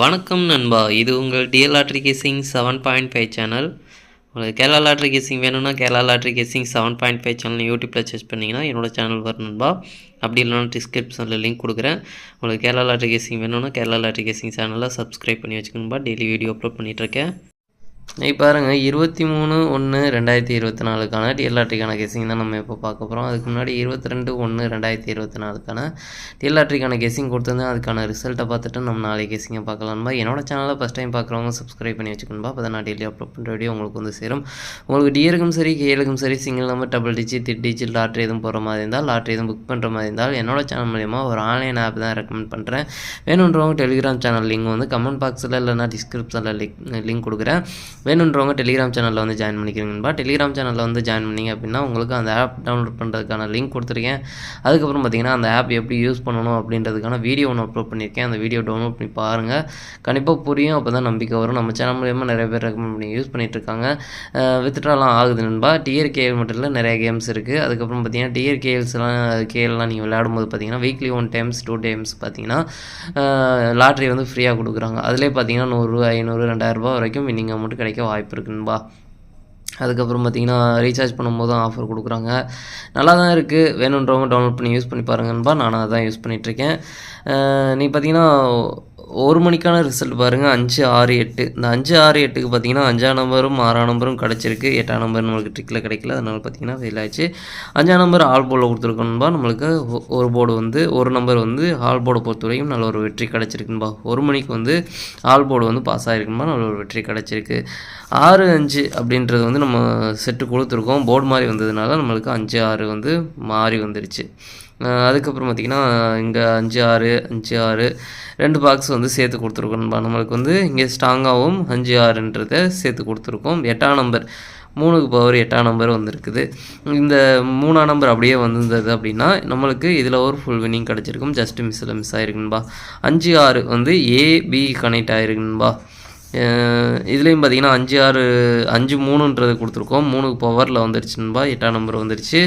வணக்கம் நண்பா, இது உங்கள் டிஎல் லாட்ரி கேசிங் 7.5 சேனல். உங்களுக்கு கேரளா லாட்ரி கேசிங் வேணும்னா கேரளா லாட்ரி கேசிங் 7.5 சேனல் யூடியூப்பில் சர்ச் பண்ணிங்கன்னா என்னோடய சேனல் வரும் நண்பா. அப்படி இல்லைனா டிஸ்கிரிப்ஷனில் லிங்க் கொடுக்குறேன். உங்களுக்கு கேரளா லாட்ரி கேசிங் வேணும்னா கேரளா லாட்ரி கேசிங் சேனலில் சப்ஸ்கிரைப் பண்ணி வச்சுக்கணும்பா. டெய்லி வீடியோ அப்லோட் பண்ணிகிட்ருக்கேன். இப்போ பாருங்கள், 23/1/2024 டிஎல் லாட்ரிக்கான கெஸிங் தான் நம்ம இப்போ பார்க்க போகிறோம். அதுக்கு முன்னாடி 22/1/2024 டிஎல் லாட்ரிக்கான கெஸிங் கொடுத்துருந்தேன். அதுக்கான ரிசல்ட்டை பார்த்துட்டு நம்ம நாளைக்கு கெஸிங்கை பார்க்கலாம்பா. என்னோட சேனலை ஃபஸ்ட் டைம் பார்க்குறவங்க சப்ஸ்கிரைப் பண்ணி வச்சுக்கணும்பா. அப்போ தான் நான் டெய்லி அப்லோட் பண்ணுற வீடியோ உங்களுக்கு வந்து சேரும். உங்களுக்கு டியருக்கும் சரி கேலுக்கும் சரி single number double digit lottery எதுவும் போகிற மாதிரி இருந்தால், லாட்ரி எதுவும் புக் பண்ணுற மாதிரி இருந்தால் என்னோட சேனல் மூலிமா ஒரு ஆன்லைன் ஆப் தான் ரெக்கமெண்ட் பண்ணுறேன். வேணுன்றவங்க டெலிகிராம் சேனல் லிங்க் வந்து கமெண்ட் பாக்ஸில் இல்லைனா டிஸ்கிரிப்ஷனில் லிங்க் கொடுக்குறேன். வேணுன்றவங்க டெலிகிராம் சேனலில் வந்து ஜாயின் பண்ணிக்கிறீங்கப்பா. டெலிகிராம் சேனலில் வந்து ஜாயின் பண்ணிங்க அப்படின்னா உங்களுக்கு அந்த ஆப் டவுன்லோட் பண்ணுறதுக்கான லிங்க் கொடுத்துருக்கேன். அதுக்கப்புறம் பார்த்திங்கன்னா அந்த ஆப் எப்படி யூஸ் பண்ணணும் அப்படின்றதுக்கான வீடியோ ஒன்று அப்லோட் பண்ணியிருக்கேன். அந்த வீடியோ டவுன்லோட் பண்ணி பாருங்கள், கண்டிப்பாக புரியும். அப்போ தான் நம்பிக்கை வரும். நம்ம சேனல் மூலியமாக நிறைய பேர் ரெக்கமெண்ட் பண்ணி யூஸ் பண்ணிகிட்ருக்காங்க. வித்ட்ராலாம் ஆகுது நண்பா. டிஆர்கேஎல் மட்டும் இல்லை, நிறைய கேம்ஸ் இருக்குது. அதுக்கப்புறம் பார்த்திங்கன்னா டிஆர்கேஎல்லாம் நீங்கள் விளையாடும்போது பார்த்திங்கன்னா வீக்லி 1 டைம்ஸ் 2 டைம்ஸ் பார்த்திங்கன்னா லாட்ரி வந்து ஃப்ரீயாக கொடுக்குறாங்க. அதிலே பார்த்திங்கன்னா 100, 500, 2000 வரைக்கும் வின்னிங் அமௌண்ட் கிடைக்க வாய்ப்பு இருக்குன்பா. அதுக்கப்புறம் பார்த்திங்கன்னா ரீசார்ஜ் பண்ணும்போதும் ஆஃபர் கொடுக்குறாங்க. நல்லா தான் இருக்குது. வேணுன்றவங்க டவுன்லோட் பண்ணி யூஸ் பண்ணி பாருங்கன்பா. நானும் அதான் யூஸ் பண்ணிகிட்ருக்கேன். நீ பார்த்திங்கன்னா 1 மணிக்கான ரிசல்ட் பாருங்கள், 5, 6, 8. இந்த 5, 6, 8க்கு பார்த்திங்கன்னா 5ஆம் நம்பரும் 6ஆம் நம்பரும் கிடச்சிருக்கு. 8ஆம் நம்பர் நம்மளுக்கு ட்ரிக்கில் கிடைக்கல, அதனால் பார்த்திங்கன்னா ஃபெயில் ஆச்சு. 5ஆம் நம்பர் ஆல் போர்டில் கொடுத்துருக்கணும்பா. நம்மளுக்கு ஒரு போர்டு வந்து ஒரு நம்பர் வந்து ஆல் போர்டை பொறுத்த வரைக்கும் நல்ல ஒரு வெற்றி கிடச்சிருக்குன்பா. 1 மணிக்கு வந்து ஆல் போர்டு வந்து பாஸ் ஆகிருக்குன்பா. நல்ல ஒரு வெற்றி கிடச்சிருக்கு. 6, 5 அப்படின்றது வந்து நம்ம செட்டு கொடுத்துருக்கோம். போர்டு மாதிரி வந்ததுனால நம்மளுக்கு 5, 6 வந்து மாறி வந்துருச்சு. அதுக்கப்புறம் பார்த்திங்கன்னா இங்கே 5, 6, 5, 6 2 பாக்ஸ் வந்து சேர்த்து கொடுத்துருக்கோம்பா. நம்மளுக்கு வந்து இங்கே ஸ்ட்ராங்காகவும் 5, 6ன்றதை சேர்த்து கொடுத்துருக்கோம். 8ஆம் நம்பர் 3க்கு பவர் 8ஆம் நம்பர் வந்திருக்குது. இந்த 3ஆம் நம்பர் அப்படியே வந்திருந்தது அப்படின்னா நம்மளுக்கு இதில் ஒரு ஃபுல் வின்னிங் கிடச்சிருக்கும். ஜஸ்ட் மிஸ் ஆகிருக்குன்பா. 5, 6 வந்து ஏபி கனெக்ட் ஆகிருக்குன்பா. இதுலேயும் பார்த்திங்கன்னா 5, 6, 5, 3ன்றது கொடுத்துருக்கோம். 3க்கு பவரில் வந்துருச்சுன்பா. 8ஆம் நம்பர் வந்துருச்சு.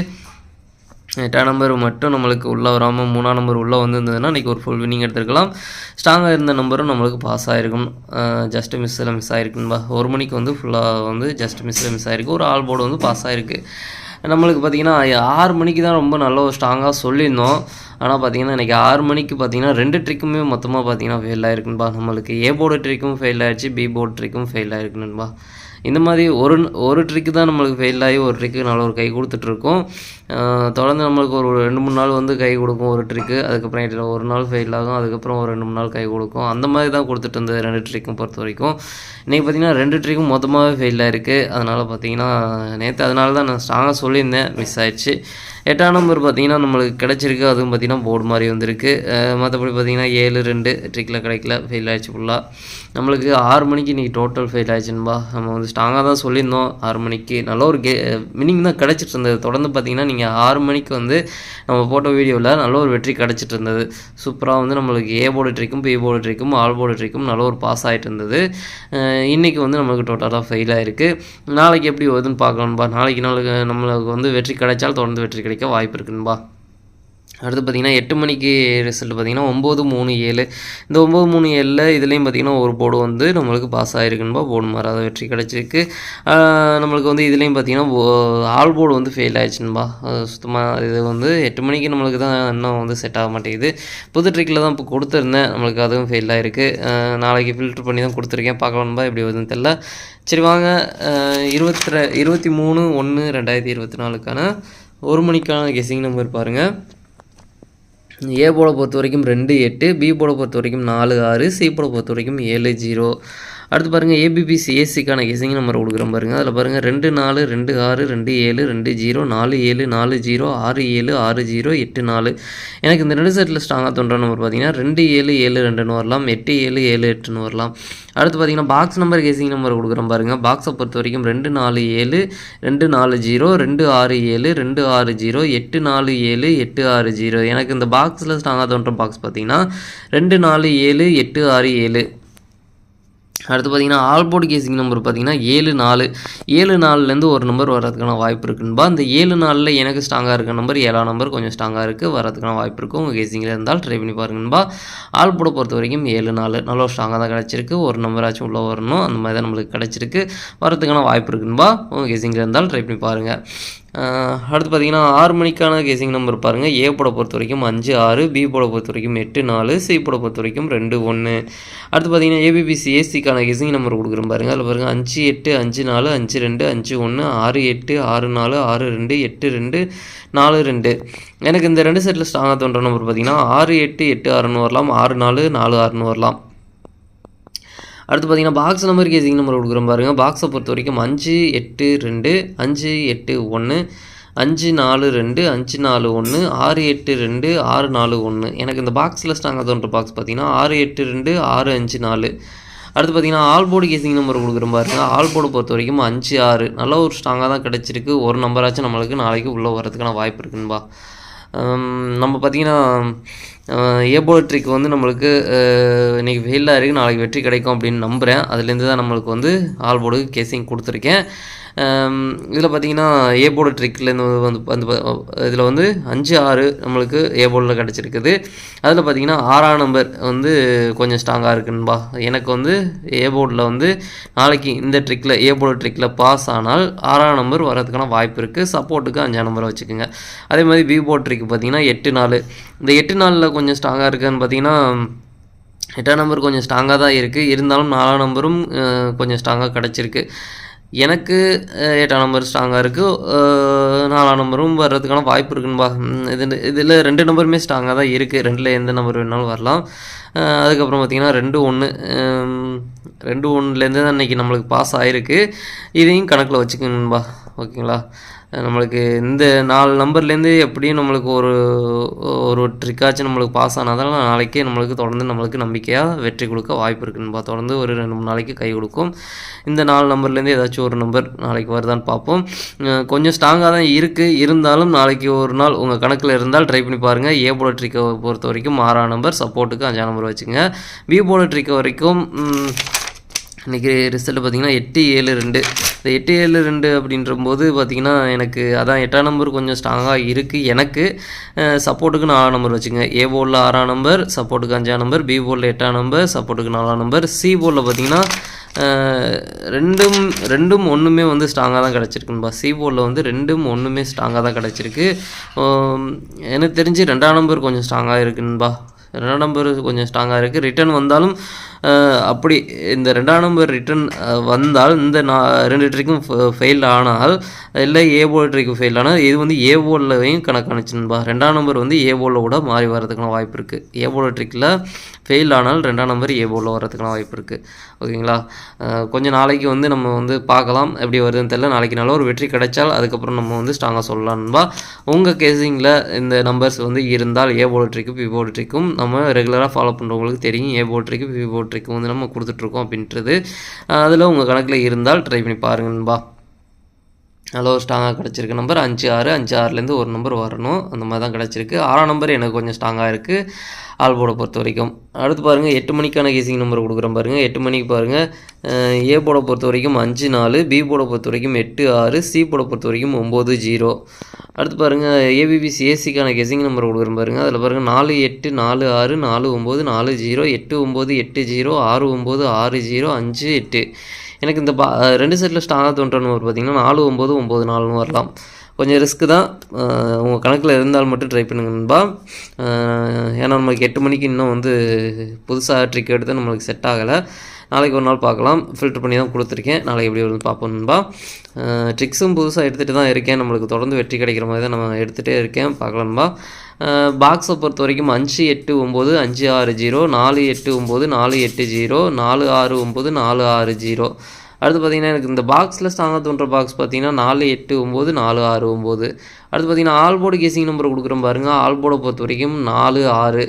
8ஆம் நம்பர் மட்டும் நம்மளுக்கு உள்ளே வராமல் 3ஆம் நம்பர் உள்ளே வந்திருந்ததுன்னா இன்றைக்கி ஒரு ஃபுல் வின்னிங் எடுத்துருக்கலாம். ஸ்ட்ராங்காக இருந்த நம்பரும் நம்மளுக்கு பாஸ் ஆகிருக்கும். Just miss ஆகிருக்குன்பா. 1 மணிக்கு வந்து ஃபுல்லாக வந்து ஜஸ்ட் மிஸ் ஆகிருக்கு. ஒரு ஆல் போர்டு வந்து பாஸ் ஆகிருக்கு. நம்மளுக்கு பார்த்திங்கன்னா 6 மணிக்கு தான் ரொம்ப நல்ல ஒரு ஸ்ட்ராங்காக சொல்லியிருந்தோம். ஆனால் பார்த்திங்கன்னா இன்றைக்கி 6 மணிக்கு பார்த்திங்கன்னா 2 ட்ரிக்குமே மொத்தமாக பார்த்திங்கன்னா ஃபெயில் ஆகிருக்குன்பா. நம்மளுக்கு ஏ போர்டு ட்ரிக்கும் ஃபெயில் ஆகிடுச்சு, பி போர்டு ட்ரிக்கும் ஃபெயில் ஆகிருக்குன்பா. இந்த மாதிரி ஒரு ட்ரிக்கு தான் நம்மளுக்கு ஃபெயில் ஆகி ஒரு ட்ரிக்கு நல்ல ஒரு கை கொடுத்துட்ருக்கோம். தொடர்ந்து நம்மளுக்கு ஒரு 2-3 நாள் வந்து கை கொடுக்கும் ஒரு ட்ரிக்கு. அதுக்கப்புறம் ஒரு நாள் ஃபெயில் ஆகும். அதுக்கப்புறம் ஒரு 2-3 நாள் கை கொடுக்கும். அந்த மாதிரி தான் கொடுத்துட்டு இருந்தது 2 ட்ரிக்கும் பொறுத்த வரைக்கும். இன்றைக்கி பார்த்திங்கன்னா 2 ட்ரிக்கும் மொத்தமாகவே ஃபெயில் ஆகிருக்கு. அதனால் பார்த்திங்கன்னா நேற்று அதனால தான் நான் ஸ்ட்ராங்காக சொல்லியிருந்தேன், மிஸ் ஆயிடுச்சு. 8ஆம் நம்பர் பார்த்திங்கன்னா நம்மளுக்கு கிடச்சிருக்கு. அதுவும் பார்த்திங்கன்னா போர்டு மாதிரி வந்திருக்கு. மற்றபடி பார்த்திங்கன்னா 7, 2 ட்ரிக்கில் கிடைக்கல, ஃபெயில் ஆகிடுச்சு ஃபுல்லாக. நம்மளுக்கு 6 மணிக்கு இன்றைக்கி டோட்டல் ஃபெயில் ஆகிடுச்சுன்பா. நம்ம வந்து ஸ்ட்ராங்காக தான் சொல்லியிருந்தோம். 6 மணிக்கு நல்ல ஒரு வின்னிங் தான் கிடச்சிட்டு இருந்தது. தொடர்ந்து பார்த்திங்கன்னா நீங்கள் 6 மணிக்கு வந்து நம்ம போட்ட வீடியோவில் நல்ல ஒரு வெற்றி கிடச்சிட்டு இருந்தது. சூப்பராக வந்து நம்மளுக்கு ஏ போர்டு ட்ரிக்கும், பி போர்டு ட்ரிக்கும், ஆல் போர்டு ட்ரிக்கும் நல்ல ஒரு பாஸ் ஆகிட்டு இருந்தது. இன்றைக்கி வந்து நம்மளுக்கு டோட்டலாக ஃபெயில் ஆகிருக்கு. நாளைக்கு எப்படி வருதுன்னு பார்க்கலாம்பா. நாளைக்கு நம்மளுக்கு வந்து வெற்றி கிடைச்சால் தொடர்ந்து வெற்றி கிடைக்க வாய்ப்பு இருக்குன்பா. அடுத்து பார்த்திங்கன்னா 8 மணிக்கு ரிசல்ட் பார்த்திங்கன்னா 9-3-7. இந்த 9-3-7 இதுலேயும் பார்த்திங்கன்னா ஒரு போர்டு வந்து நம்மளுக்கு பாஸ் ஆகிருக்குன்பா. போர்டு மாறாத வெற்றி கிடச்சிருக்கு. நம்மளுக்கு வந்து இதுலேயும் பார்த்திங்கன்னா ஆல் போர்டு வந்து ஃபெயில் ஆகிடுச்சுன்பா. சுத்தமாக இது வந்து 8 மணிக்கு நம்மளுக்கு தான் இன்னும் வந்து செட் ஆக மாட்டேங்குது. புது ட்ரிக்கில் தான் இப்போ கொடுத்துருந்தேன், நம்மளுக்கு அதுவும் ஃபெயில் ஆகிருக்கு. நாளைக்கு ஃபில்ட்ரு பண்ணி தான் கொடுத்துருக்கேன், பார்க்கலாம்பா எப்படி வருதுன்னு தெரியல. சரி வாங்க, 23/1/2024 1 மணிக்கான கெஸிங் நம்பர் பாருங்கள். ஏ போர்டை பொறுத்த வரைக்கும் 2, 8, பி போர்டை பொறுத்த வரைக்கும் 4, 6, சி போர்டை பொறுத்த வரைக்கும் 7, 0. அடுத்து பாருங்கள், ஏபிபிசிஎஸ்சிக்கான கெஸிங் நம்பர் கொடுக்குறோம் பாருங்கள். அதில் பாருங்கள் 2, 4, 2, 6, 2, 7, 2, 0, 4, 7, 4, 0, 6, 7, 6, 0, 8, 4. எனக்கு இந்த 2 செட்டில் ஸ்ட்ராங்காக தோன்ற நம்பர் பார்த்திங்கன்னா 2, 7, 7, 2ன்னு வரலாம், 8, 7, 7, 8ன்னு வரலாம். அடுத்து பார்த்திங்கன்னா பாக்ஸ் நம்பர் கெஸிங் நம்பர் கொடுக்குறோம் பாருங்கள். பாக்ஸை பொறுத்த வரைக்கும் 2, 4, 7, 2, 4, 0, 2, 6, 7, 2, 6, 0, 8, 4, 7, 8, 6, 0. எனக்கு இந்த பாக்ஸில் ஸ்ட்ராங்காக தோன்ற பாக்ஸ் பார்த்திங்கன்னா 2, 4, 7, 8, 6, 7. அடுத்து பார்த்தீங்கன்னா ஆல்போர்டு கேசிங் நம்பர் பார்த்தீங்கன்னா 7-4 7-4லேருந்து ஒரு நம்பர் வர்றதுக்கான வாய்ப்பு இருக்குன்பா. அந்த 7-4ல் எனக்கு ஸ்ட்ராங்காக இருக்க நம்பர் 7ஆம் நம்பர் கொஞ்சம் ஸ்ட்ராங்காக இருக்குது, வர்றதுக்கான வாய்ப்பு இருக்குது. உங்கள் கேசிங்கில் இருந்தால் ட்ரை பண்ணி பாருங்கன்பா. ஆல்போர்டை பொறுத்த வரைக்கும் 7-4 நல்ல ஸ்ட்ராங்காக தான் கிடச்சிருக்கு. ஒரு நம்பராச்சும் உள்ளே வரணும், அந்த மாதிரி தான் நம்மளுக்கு கிடச்சிருக்கு, வரதுக்கான வாய்ப்பு இருக்குன்பா. உங்கள் கேசிங்கில் இருந்தால் ட்ரை பண்ணி பாருங்கள். அடுத்து பார்த்தீங்கன்னா 6 மணிக்கான கேசிங் நம்பர் பாருங்கள். ஏ போட பொறுத்த வரைக்கும் 5-6, பி போட பொறுத்த வரைக்கும் 8-4, சி போட பொறுத்த வரைக்கும் 2-1. அடுத்து பார்த்தீங்கன்னா ஏபிபிசி ஏசிக்கான கேசிங் நம்பர் கொடுக்குறேன் பாருங்கள். அதில் பாருங்கள் 5-8, 5-4, 5-2, 5-1, 6-8, 6-4, 6-2, 8-2, 4-2. எனக்கு இந்த 2 செட்டில் ஸ்ட்ராங்காக தோன்ற நம்பர் பார்த்தீங்கன்னா 6-8, 8-6ன்னு வரலாம், 6-4, 4-6ன்னு வரலாம். அடுத்து பார்த்தீங்கன்னா பாக்ஸ் நம்பர் கேசிங் நம்பர் கொடுக்குறோம் பாருங்கள். பாக்ஸை பொறுத்த வரைக்கும் 5-8-2, 5-8-1, 5-4-2, 5-4-1, 6-8-2, 6-4-1. எனக்கு இந்த பாக்ஸில் ஸ்ட்ராங்காக தோன்ற பாக்ஸ் பார்த்தீங்கன்னா 6-8-2, 6-5-4. அடுத்து பார்த்தீங்கன்னா ஆல்போர்டு கேசிங் நம்பர் கொடுக்குறோம் பாருங்க. ஆல்போர்டு பொறுத்த வரைக்கும் 5-6 நல்ல ஒரு ஸ்ட்ராங்காக தான் கிடச்சிருக்கு. ஒரு நம்பராச்சும் நம்மளுக்கு நாளைக்கு உள்ளே வரதுக்கான வாய்ப்பு இருக்குன்பா. நம்ம பார்த்திங்கன்னா ஏபோர்டு ட்ரிக் வந்து நம்மளுக்கு இன்றைக்கி ஃபெயிலாக இருக்குது, நாளைக்கு வெற்றி கிடைக்கும் அப்படின்னு நம்புகிறேன். அதுலேருந்து தான் நம்மளுக்கு வந்து ஆல்போர்டு கேசிங் கொடுத்துருக்கேன். இதில் பார்த்திங்கன்னா ஏபோர்டு ட்ரிக்லேருந்து வந்து இதில் வந்து 5-6 நம்மளுக்கு ஏபோர்டில் கிடச்சிருக்குது. அதில் பார்த்திங்கன்னா 6ஆம் நம்பர் வந்து கொஞ்சம் ஸ்ட்ராங்காக இருக்குன்பா. எனக்கு வந்து ஏபோர்டில் வந்து நாளைக்கு இந்த ட்ரிக்கில் ஏபோர்டு ட்ரிக்கில் பாஸ் ஆனால் 6ஆம் நம்பர் வரதுக்கான வாய்ப்பு இருக்குது. சப்போர்ட்டுக்கு 5ஆம் நம்பரை வச்சுக்கோங்க. அதே மாதிரி பி போர்டு ட்ரிக் பார்த்திங்கன்னா 8-4. இந்த 8-4ல் கொஞ்சம் ஸ்ட்ராங்காக இருக்குதுன்னு பார்த்திங்கன்னா 8ஆம் நம்பர் கொஞ்சம் ஸ்ட்ராங்காக தான் இருக்குது. இருந்தாலும் 4ஆம் நம்பரும் கொஞ்சம் ஸ்ட்ராங்காக கிடச்சிருக்கு. எனக்கு 8ஆம் நம்பர் ஸ்ட்ராங்காக இருக்குது, 4ஆம் நம்பரும் வர்றதுக்கான வாய்ப்பு இருக்குன்பா. இதில் 2 நம்பருமே ஸ்ட்ராங்காக தான் இருக்குது. 2ல் எந்த நம்பர் வேணாலும் வரலாம். அதுக்கப்புறம் பார்த்திங்கன்னா 2-1 2-1லேருந்து தான் இன்றைக்கி நம்மளுக்கு பாஸ் ஆகிருக்கு. இதையும் கணக்கில் வச்சுக்கணும்பா. ஓகேங்களா? நம்மளுக்கு இந்த 4 நம்பர்லேருந்து எப்படியும் நம்மளுக்கு ஒரு ட்ரிக்காச்சும் நம்மளுக்கு பாஸ் ஆனால் தான் நாளைக்கே நம்மளுக்கு தொடர்ந்து நம்மளுக்கு நம்பிக்கையாக வெற்றி கொடுக்க வாய்ப்பு இருக்குன்பா. தொடர்ந்து ஒரு 2-3 நாளைக்கு கை கொடுக்கும். இந்த 4 நம்பர்லேருந்து ஏதாச்சும் ஒரு நம்பர் நாளைக்கு வருதான்னு பார்ப்போம். கொஞ்சம் ஸ்ட்ராங்காக தான் இருக்குது. இருந்தாலும் நாளைக்கு ஒரு நாள் உங்கள் கணக்கில் இருந்தால் ட்ரை பண்ணி பாருங்கள். ஏ போர்டு ட்ரிக்கை பொறுத்த வரைக்கும் 6ஆம் நம்பர், சப்போர்ட்டுக்கு 5ஆம் நம்பர் வச்சுங்க. பி போர்டு ட்ரிக்கை வரைக்கும் இன்றைக்கி ரிசல்ட் பார்த்திங்கன்னா 8-7-2. இந்த 8-7-2 அப்படின்றபோது பார்த்திங்கன்னா எனக்கு அதான் 8ஆம் நம்பர் கொஞ்சம் ஸ்ட்ராங்காக இருக்குது. எனக்கு சப்போர்ட்டுக்கு 4ஆம் நம்பர் வச்சுங்க. ஏ போர்டில் 6ஆம் நம்பர், சப்போர்ட்டுக்கு 5ஆம் நம்பர், பி போர்டில் 8ஆம் நம்பர், சப்போர்ட்டுக்கு 4ஆம் நம்பர், சி போர்டில் பார்த்திங்கன்னா 2ம் 1மே வந்து ஸ்ட்ராங்காக தான் கிடச்சிருக்குன்பா. சி போர்டில் வந்து 2ம் 1மே ஸ்ட்ராங்காக தான் கிடச்சிருக்கு. எனக்கு தெரிஞ்சு 2ஆம் நம்பர் கொஞ்சம் ஸ்ட்ராங்காக இருக்குன்பா. 2ஆம் நம்பர் கொஞ்சம் ஸ்ட்ராங்காக இருக்குது. ரிட்டர்ன் வந்தாலும் அப்படி இந்த 2ஆம் நம்பர் ரிட்டர்ன் வந்தால் இந்த 2 ட்ரிக்கும் ஃபெயில் ஆனால், இல்லை ஏ போர்டு ட்ரிக்கு ஃபெயில் ஆனால், இது வந்து ஏ போர்டிலையும் கணக்கானுச்சுன்பா. 2ஆம் நம்பர் வந்து ஏ போர்டில் கூட மாறி வரதுக்கான வாய்ப்பு இருக்குது. ஏ போர்டு ட்ரிக்கில் ஃபெயில் ஆனால் 2ஆம் நம்பர் ஏ போர்டில் வரதுக்கான வாய்ப்பு இருக்குது. ஓகேங்களா? கொஞ்சம் நாளைக்கு வந்து நம்ம வந்து பார்க்கலாம் எப்படி வருதுன்னு தெரியல. நாளைக்கு நல்ல ஒரு வெற்றி கிடைச்சால் அதுக்கப்புறம் நம்ம வந்து ஸ்ட்ராங்காக சொல்லலாம்பா. உங்கள் கேசிங்கில் இந்த நம்பர்ஸ் வந்து இருந்தால் ஏ போர்டு ட்ரிக்கும் பி போர்டு ட்ரிக்கும் நம்ம ரெகுலராக ஃபாலோ பண்ணுறவங்களுக்கு தெரியும். A board trick B board ட்ரிக்கும் வந்து நம்ம கொடுத்துட்ருக்கோம் அப்படின்றது. அதில் உங்கள் கணக்கில் இருந்தால் ட்ரை பண்ணி பாருங்கன்பா. நல்ல ஒரு ஸ்ட்ராங்காக கிடச்சிருக்கு நம்பர் 5-6. 5-6லேருந்து ஒரு நம்பர் வரணும், அந்த மாதிரி தான் கிடச்சிருக்கு. 6ஆம் நம்பர் எனக்கு கொஞ்சம் ஸ்ட்ராங்காக இருக்குது ஆல்போர்டை பொறுத்த வரைக்கும். அடுத்து பாருங்கள் 8 மணிக்கான கேசிங் நம்பர் கொடுக்குறேன் பாருங்கள். 8 மணிக்கு பாருங்கள். ஏ போர்டை பொறுத்த வரைக்கும் 5-4, பி போர்டை பொறுத்த வரைக்கும் 8-6, சி போர்டை பொறுத்த வரைக்கும் 9-0. அடுத்து பாருங்கள் ஏபிபிசி ஏசிக்கான கெஸிங் நம்பர் கொடுக்குறேன் பாருங்கள். அதில் பாருங்கள் 4-8, 4-6, 4-9, 4-0, 8-9, 8-0, 6-9, 6-0, 5-8. எனக்கு இந்த 2 செட்டில் ஸ்ட்ராங்காக தோன்ற நம்பர் பார்த்திங்கன்னா 4-9, 9-4ன்னு வரலாம். கொஞ்சம் ரிஸ்க்கு தான், உங்கள் கணக்கில் இருந்தால் மட்டும் ட்ரை பண்ணுங்கன்பா. ஏன்னா நம்மளுக்கு 8 மணிக்கு இன்னும் வந்து புதுசாக ட்ரிக் எடுத்து நம்மளுக்கு செட் ஆகலை. நாளைக்கு ஒரு நாள் பார்க்கலாம். ஃபில்ட்ரு பண்ணி தான் கொடுத்துருக்கேன். நாளைக்கு எப்படி வருது பார்ப்போம்பா. ட்ரிக்ஸும் புதுசாக எடுத்துகிட்டு தான் இருக்கேன். நம்மளுக்கு தொடர்ந்து வெற்றி கிடைக்கிற மாதிரி தான் நான் எடுத்துகிட்டே இருக்கேன். பார்க்கலாம்பா. பாக்ஸை பொறுத்த வரைக்கும் 5-8-9, 5-6-0, 4-8-9, 4-8-0, 4-6-9, 4-6-0. அடுத்து பார்த்திங்கன்னா எனக்கு இந்த பாக்ஸில் ஸ்ட்ராங்காக தோன்ற பாக்ஸ் பார்த்திங்கன்னா 4-8-9, 4-6-9. அடுத்து பார்த்திங்கன்னா ஆல்போர்டு கேசிங் நம்பர் கொடுக்குறோம் பாருங்கள். ஆல்போர்டை பொறுத்த வரைக்கும் 4-6.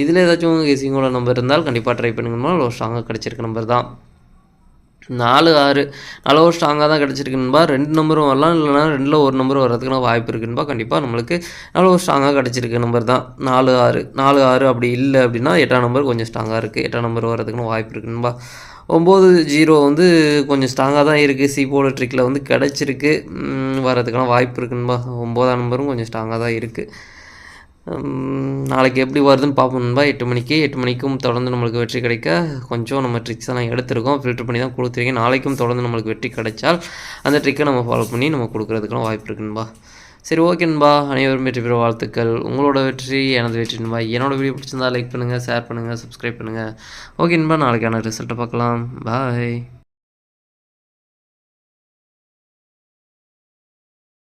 இதில் ஏதாச்சும் கேசிங்கோட நம்பர் இருந்தால் கண்டிப்பாக ட்ரை பண்ணுங்கம்மா. அவ்வளோ ஸ்ட்ராங்காக கிடச்சிருக்க நம்பர் தான் 4-6. நல்ல ஒரு ஸ்ட்ராங்காக தான் கிடச்சிருக்குன்பா. 2 நம்பரும் வரலாம், இல்லைனா 2ல் ஒரு நம்பர் வரதுக்குன்னு வாய்ப்பு இருக்குன்பா. கண்டிப்பாக நம்மளுக்கு நல்ல ஒரு ஸ்ட்ராங்காக கிடச்சிருக்க நம்பர் தான் 4-6. 4-6 அப்படி இல்லை அப்படின்னா 8ஆம் நம்பர் கொஞ்சம் ஸ்ட்ராங்காக இருக்குது. 8ஆம் நம்பர் வரதுக்குன்னு வாய்ப்பு இருக்குன்பா. 9-0 வந்து கொஞ்சம் ஸ்ட்ராங்காக தான் இருக்குது. சி போர்டு ட்ரிக்கில் வந்து கிடச்சிருக்கு. வரதுக்கான வாய்ப்பு இருக்குன்பா. 9ஆம் நம்பரும் கொஞ்சம் ஸ்ட்ராங்காக தான் இருக்குது. நாளைக்கு எப்படி வருதுன்னு பார்ப்போம்பா. 8 மணிக்கு 8 மணிக்கும் தொடர்ந்து நம்மளுக்கு வெற்றி கிடைக்க கொஞ்சம் நம்ம ட்ரிக்ஸ் எல்லாம் எடுத்துருக்கோம். ஃபில்டர் பண்ணி தான் கொடுத்துருக்கேன். நாளைக்கும் தொடர்ந்து நம்மளுக்கு வெற்றி கிடைச்சால் அந்த ட்ரிக்கை நம்ம ஃபாலோ பண்ணி நம்ம கொடுக்குறதுக்கான வாய்ப்பு இருக்குன்பா. சரி, ஓகேன்பா. அனைவரும் வெற்றி பெற வாழ்த்துக்கள். உங்களோட வெற்றி எனது வெற்றின்பா. என்னோட வீடியோ பிடிச்சிருந்தா லைக் பண்ணுங்கள், ஷேர் பண்ணுங்கள், சப்ஸ்கிரைப் பண்ணுங்கள். ஓகேன்பா. நாளைக்கான ரிசல்ட்டை பார்க்கலாம். பாய்.